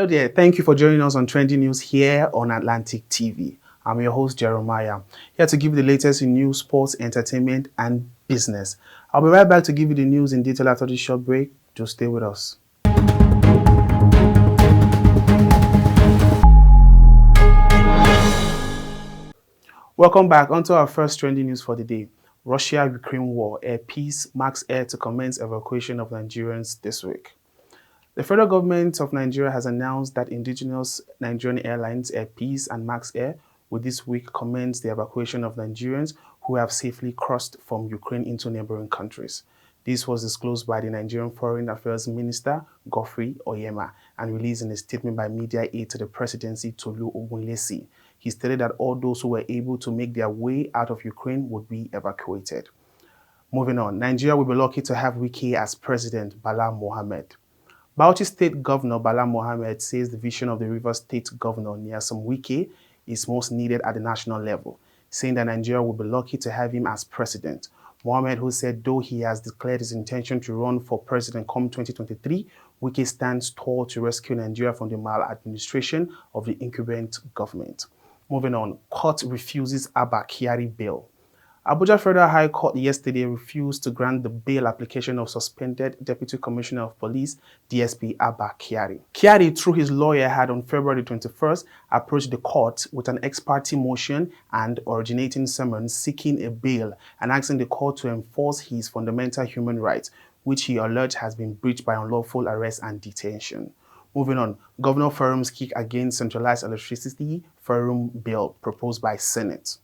Hello there, thank you for joining us on Trending News here on Atlantic TV. I'm your host, Jeremiah, here to give you the latest in news, sports, entertainment, and business. I'll be right back to give you the news in detail after this short break. Just stay with us. Welcome back onto our first trending news for the day. Russia-Ukraine war, air peace marks air to commence evacuation of Nigerians this week. The federal government of Nigeria has announced that indigenous Nigerian airlines Air Peace and Max Air will this week commence the evacuation of Nigerians who have safely crossed from Ukraine into neighboring countries. This was disclosed by the Nigerian Foreign Affairs Minister, Godfrey Oyema, and released in a statement by media aide to the presidency, Tolu Ogunlesi. He stated that all those who were able to make their way out of Ukraine would be evacuated. Moving on, Nigeria will be lucky to have Wike as president, Bala Mohammed. Bauchi State Governor Bala Mohammed says the vision of the Rivers State Governor Nyesom Wike is most needed at the national level, saying that Nigeria will be lucky to have him as president. Mohammed, who said though he has declared his intention to run for president come 2023, Wike stands tall to rescue Nigeria from the maladministration of the incumbent government. Moving on, court refuses Abba Kyari bail. Abuja Federal High Court yesterday refused to grant the bail application of suspended Deputy Commissioner of Police, DSP Abba Kyari. Kyari, through his lawyer, had on February 21st approached the court with an ex parte motion and originating summons seeking a bail and asking the court to enforce his fundamental human rights, which he alleged has been breached by unlawful arrest and detention. Moving on, Governor Forum's kick against centralized electricity Forum bill proposed by Senate.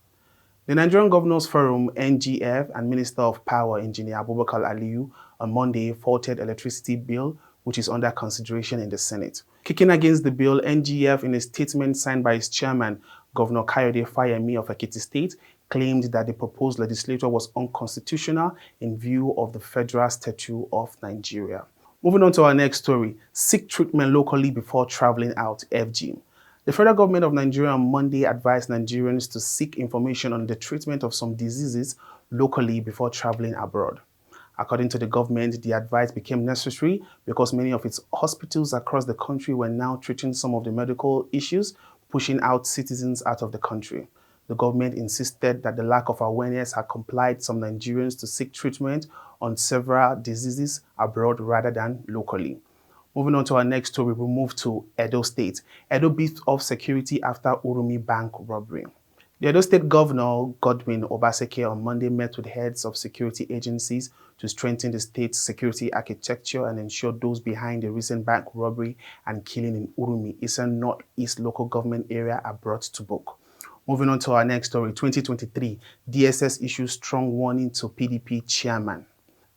The Nigerian Governors Forum, NGF, and Minister of Power, Engineer Abubakar Aliyu, on Monday faulted electricity bill, which is under consideration in the Senate. Kicking against the bill, NGF, in a statement signed by its chairman, Governor Kayode Fayemi of Ekiti State, claimed that the proposed legislature was unconstitutional in view of the Federal Statute of Nigeria. Moving on to our next story, seek treatment locally before traveling out, FG. The federal government of Nigeria on Monday advised Nigerians to seek information on the treatment of some diseases locally before traveling abroad. According to the government, the advice became necessary because many of its hospitals across the country were now treating some of the medical issues, pushing out citizens out of the country. The government insisted that the lack of awareness had compelled some Nigerians to seek treatment on several diseases abroad rather than locally. Moving on to our next story, we move to Edo State. Edo beefed off security after Urumi Bank robbery. The Edo State Governor, Godwin Obaseki, on Monday met with heads of security agencies to strengthen the state's security architecture and ensure those behind the recent bank robbery and killing in Urumi, Eastern Northeast local government area, are brought to book. Moving on to our next story, 2023, DSS issues strong warning to PDP chairman.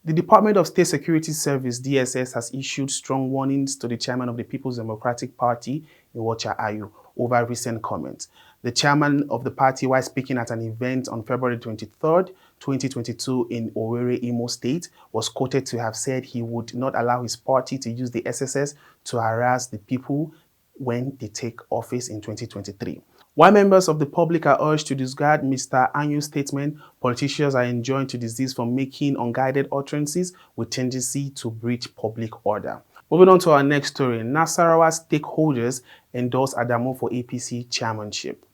The Department of State Security Service, DSS, has issued strong warnings to the chairman of the People's Democratic Party, Iwacha Ayu, over recent comments. The chairman of the party, while speaking at an event on February 23rd, 2022 in Owerri, Imo State, was quoted to have said he would not allow his party to use the SSS to harass the people when they take office in 2023. While members of the public are urged to disregard Mr. Anyu's statement, politicians are enjoined to desist from making unguided utterances with tendency to breach public order. Moving on to our next story, Nasarawa stakeholders endorse Adamu for APC chairmanship.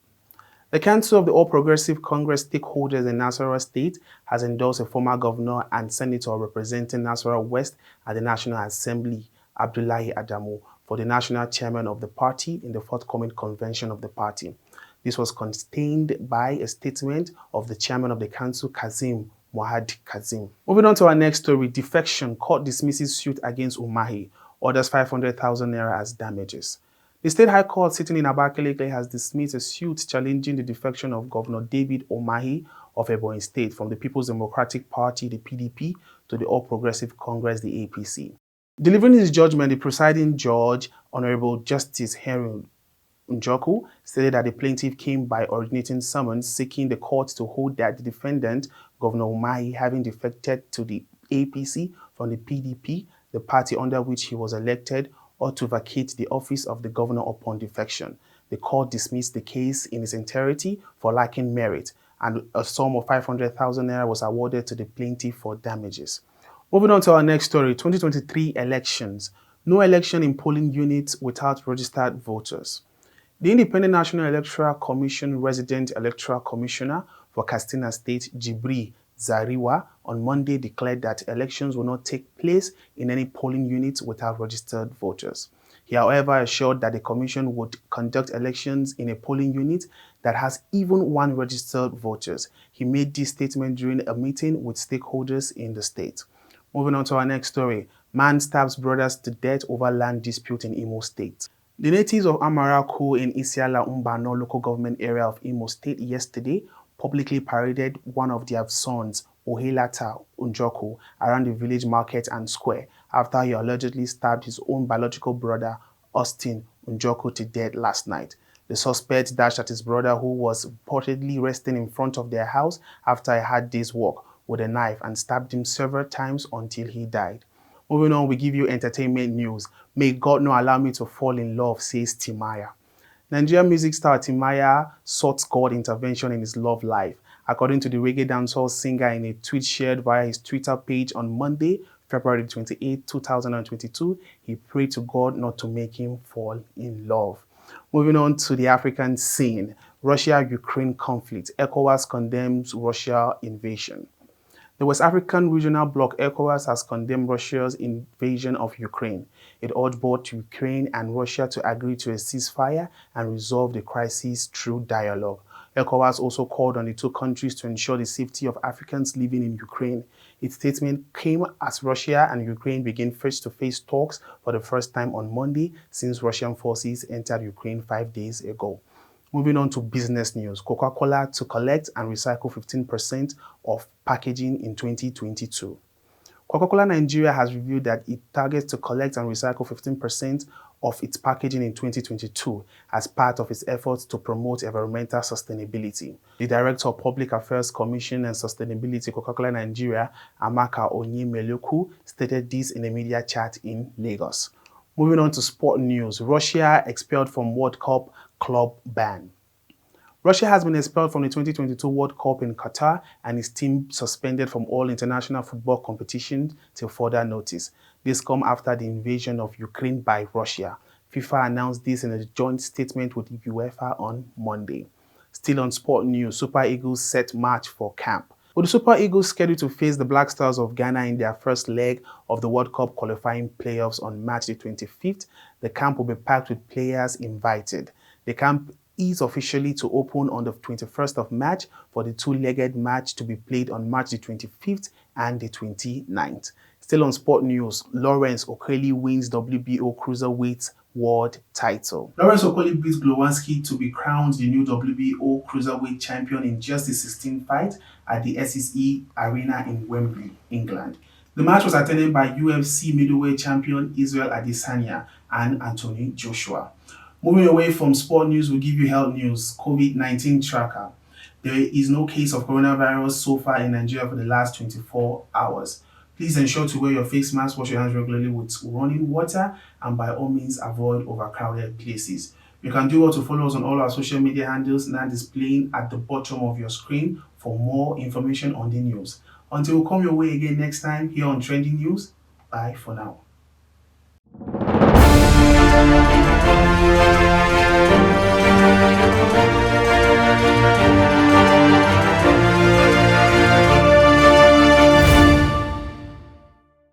The Council of the All Progressive Congress stakeholders in Nasarawa State has endorsed a former governor and senator representing Nasarawa West at the National Assembly, Abdullahi Adamu, for the national chairman of the party in the forthcoming convention of the party. This was contained by a statement of the chairman of the council, Kazim Mohad Kazim. Moving on to our next story, defection. Court dismisses suit against Umahi, orders 500,000 naira as damages. The State High Court sitting in Abakaliki has dismissed a suit challenging the defection of Governor David Umahi of Ebonyi State from the People's Democratic Party, the PDP, to the All Progressive Congress, the APC. Delivering his judgment, the presiding judge, Honorable Justice Henry Njoku, stated that the plaintiff came by originating summons seeking the court to hold that the defendant, Governor Umahi, having defected to the APC from the PDP, the party under which he was elected, ought to vacate the office of the governor upon defection. The court dismissed the case in its entirety for lacking merit, and a sum of 500,000 naira was awarded to the plaintiff for damages. Moving on to our next story, 2023 elections. No election in polling units without registered voters. The Independent National Electoral Commission Resident Electoral Commissioner for Katsina State, Jibri Zariwa, on Monday declared that elections will not take place in any polling units without registered voters. He, however, assured that the commission would conduct elections in a polling unit that has even one registered voters. He made this statement during a meeting with stakeholders in the state. Moving on to our next story. Man stabs brothers to death over land dispute in Imo State. The natives of Amaraku in Isiala Umbano local government area of Imo State yesterday publicly paraded one of their sons, Ohelata Unjoku, around the village market and square after he allegedly stabbed his own biological brother, Austin Unjoku, to death last night. The suspect dashed at his brother, who was reportedly resting in front of their house after a hard day's work, with a knife and stabbed him several times until he died. Moving on, we give you entertainment news. May God not allow me to fall in love, says Timaya. Nigerian music star Timaya sought God intervention in his love life. According to the reggae dancehall singer in a tweet shared via his Twitter page on Monday, February 28, 2022, he prayed to God not to make him fall in love. Moving on to the African scene, Russia-Ukraine conflict. ECOWAS condemns Russia invasion. The West African Regional Bloc ECOWAS has condemned Russia's invasion of Ukraine. It urged both Ukraine and Russia to agree to a ceasefire and resolve the crisis through dialogue. ECOWAS also called on the two countries to ensure the safety of Africans living in Ukraine. Its statement came as Russia and Ukraine began face-to-face talks for the first time on Monday since Russian forces entered Ukraine 5 days ago. Moving on to business news, Coca-Cola to collect and recycle 15% of packaging in 2022. Coca-Cola Nigeria has revealed that it targets to collect and recycle 15% of its packaging in 2022 as part of its efforts to promote environmental sustainability. The Director of Public Affairs Commission and Sustainability, Coca-Cola Nigeria, Amaka Onyemeluku, stated this in a media chat in Lagos. Moving on to sport news, Russia expelled from World Cup club ban. Russia has been expelled from the 2022 World Cup in Qatar and its team suspended from all international football competitions till further notice. This comes after the invasion of Ukraine by Russia. FIFA announced this in a joint statement with UEFA on Monday. Still on sport news, Super Eagles set march for camp. With the Super Eagles scheduled to face the Black Stars of Ghana in their first leg of the World Cup qualifying playoffs on March the 25th, the camp will be packed with players invited. The camp is officially to open on the 21st of March for the two-legged match to be played on March the 25th and the 29th. Still on sport news, Lawrence Okolie wins WBO Cruiserweight World title. Lawrence Okolie beats Glowacki to be crowned the new WBO Cruiserweight champion in just the 16th fight at the SSE Arena in Wembley, England. The match was attended by UFC middleweight champion Israel Adesanya and Anthony Joshua. Moving away from sport news, we'll give you health news. COVID-19 tracker. There is no case of coronavirus so far in Nigeria for the last 24 hours. Please ensure to wear your face mask, wash your hands regularly with running water, and by all means avoid overcrowded places. You can do well to follow us on all our social media handles now displaying at the bottom of your screen for more information on the news. Until we come your way again next time here on Trending News, bye for now.